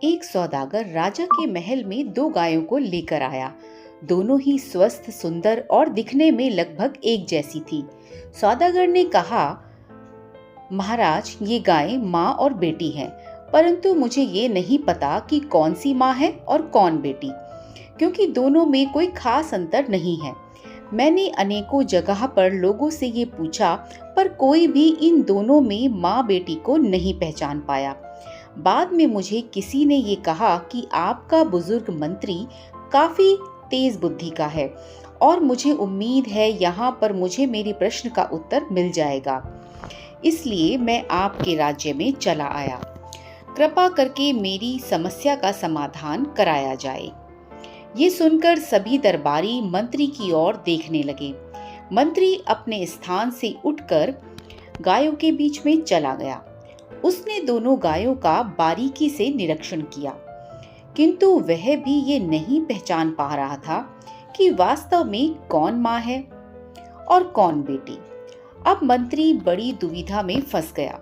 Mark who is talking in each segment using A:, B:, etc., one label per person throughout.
A: एक सौदागर राजा के महल में दो गायों को लेकर आया। दोनों ही स्वस्थ, सुंदर और दिखने में लगभग एक जैसी थी। सौदागर ने कहा, महाराज, ये गायें माँ और बेटी हैं, परंतु मुझे ये नहीं पता कि कौन सी माँ है और कौन बेटी, क्योंकि दोनों में कोई खास अंतर नहीं है। मैंने अनेकों जगह पर लोगों से ये पूछा, पर कोई भी इन दोनों में माँ बेटी को नहीं पहचान पाया। बाद में मुझे किसी ने ये कहा कि आपका बुजुर्ग मंत्री काफी तेज बुद्धि का है और मुझे उम्मीद है यहाँ पर मुझे मेरी प्रश्न का उत्तर मिल जाएगा। इसलिए मैं आपके राज्य में चला आया। कृपा करके मेरी समस्या का समाधान कराया जाए। ये सुनकर सभी दरबारी मंत्री की ओर देखने लगे। मंत्री अपने स्थान से उठकर गायों के बीच में चला गया। उसने दोनों गायों का बारीकी से निरीक्षण किया, किंतु वह भी ये नहीं पहचान पा रहा था कि वास्तव में कौन माँ है और कौन बेटी। अब मंत्री बड़ी दुविधा में फंस गया।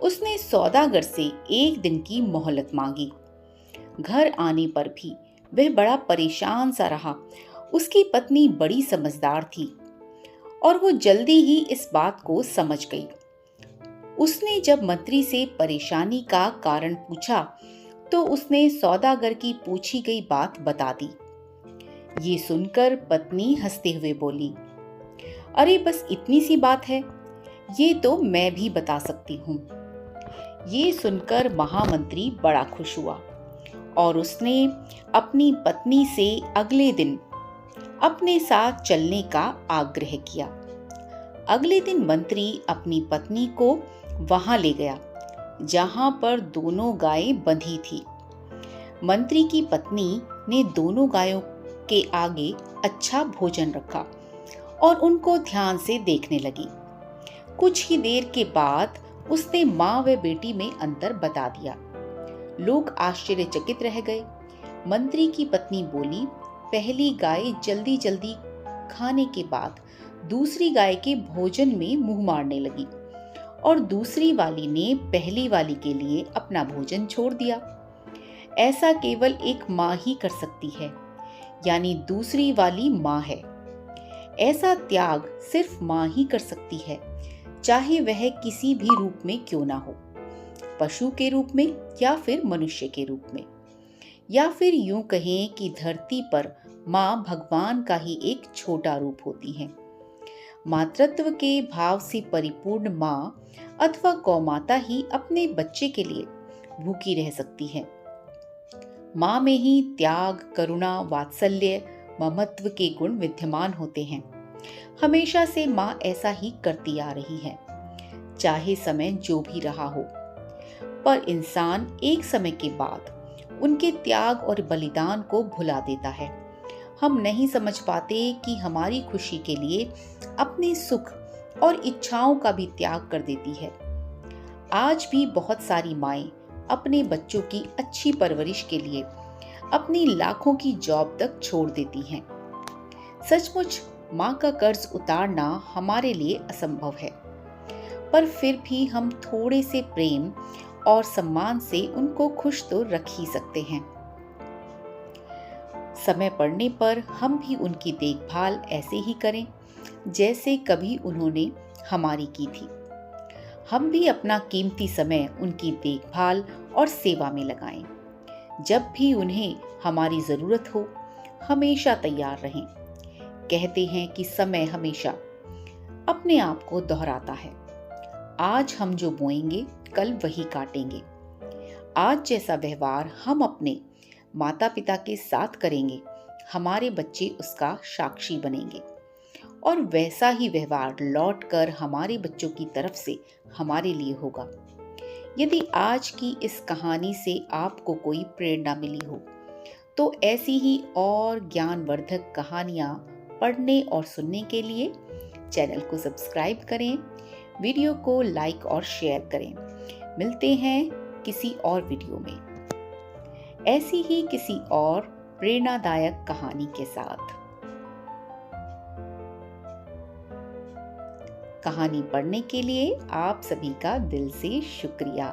A: उसने सौदागर से एक दिन की मोहलत मांगी। घर आने पर भी वह बड़ा परेशान सा रहा। उसकी पत्नी बड़ी समझदार थी और वो जल्दी ही इस बात को समझ गई। उसने जब मंत्री से परेशानी का कारण पूछा तो उसने सौदागर की पूछी गई बात बता दी। ये सुनकर पत्नी हंसते हुए बोली, अरे बस इतनी सी बात है, ये तो मैं भी बता सकती हूँ। ये सुनकर महामंत्री बड़ा खुश हुआ और उसने अपनी पत्नी से अगले दिन अपने साथ चलने का आग्रह किया। अगले दिन मंत्री अपनी पत्नी को वहां ले गया जहां पर दोनों गायें बंधी थी। मंत्री की पत्नी ने दोनों गायों के आगे अच्छा भोजन रखा और उनको ध्यान से देखने लगी। कुछ ही देर के बाद उसने माँ व बेटी में अंतर बता दिया। लोग आश्चर्यचकित रह गए। मंत्री की पत्नी बोली, पहली गाय जल्दी जल्दी खाने के बाद दूसरी गाय के भोजन में मुंह मारने लगी और दूसरी वाली ने पहली वाली के लिए अपना भोजन छोड़ दिया। ऐसा केवल एक माँ ही कर सकती है, यानी दूसरी वाली माँ है। ऐसा त्याग सिर्फ माँ ही कर सकती है, चाहे वह किसी भी रूप में क्यों ना हो, पशु के रूप में या फिर मनुष्य के रूप में, या फिर यूं कहें कि धरती पर माँ भगवान का ही एक छोटा रूप होती है। मातृत्व के भाव से परिपूर्ण माँ अथवा गौमाता ही अपने बच्चे के लिए भूखी रह सकती है। माँ में ही त्याग, करुणा, वात्सल्य, ममत्व के गुण विद्यमान होते हैं। हमेशा से माँ ऐसा ही करती आ रही है, चाहे समय जो भी रहा हो। पर इंसान एक समय के बाद उनके त्याग और बलिदान को भुला देता है। हम नहीं समझ पाते कि हमारी खुशी के लिए अपने सुख और इच्छाओं का भी त्याग कर देती है। आज भी बहुत सारी माएं अपने बच्चों की अच्छी परवरिश के लिए अपनी लाखों की जॉब तक छोड़ देती हैं। सचमुच माँ का कर्ज उतारना हमारे लिए असंभव है, पर फिर भी हम थोड़े से प्रेम और सम्मान से उनको खुश तो रख ही सकते हैं। समय पड़ने पर हम भी उनकी देखभाल ऐसे ही करें जैसे कभी उन्होंने हमारी की थी। हम भी अपना कीमती समय उनकी देखभाल और सेवा में लगाएं। जब भी उन्हें हमारी जरूरत हो, हमेशा तैयार रहें। कहते हैं कि समय हमेशा अपने आप को दोहराता है। आज हम जो बोएंगे कल वही काटेंगे। आज जैसा व्यवहार हम अपने माता पिता के साथ करेंगे, हमारे बच्चे उसका साक्षी बनेंगे और वैसा ही व्यवहार लौटकर हमारे बच्चों की तरफ से हमारे लिए होगा। यदि आज की इस कहानी से आपको कोई प्रेरणा मिली हो तो ऐसी ही और ज्ञानवर्धक कहानियां पढ़ने और सुनने के लिए चैनल को सब्सक्राइब करें, वीडियो को लाइक और शेयर करें। मिलते हैं किसी और वीडियो में ऐसी ही किसी और प्रेरणादायक कहानी के साथ। कहानी पढ़ने के लिए आप सभी का दिल से शुक्रिया।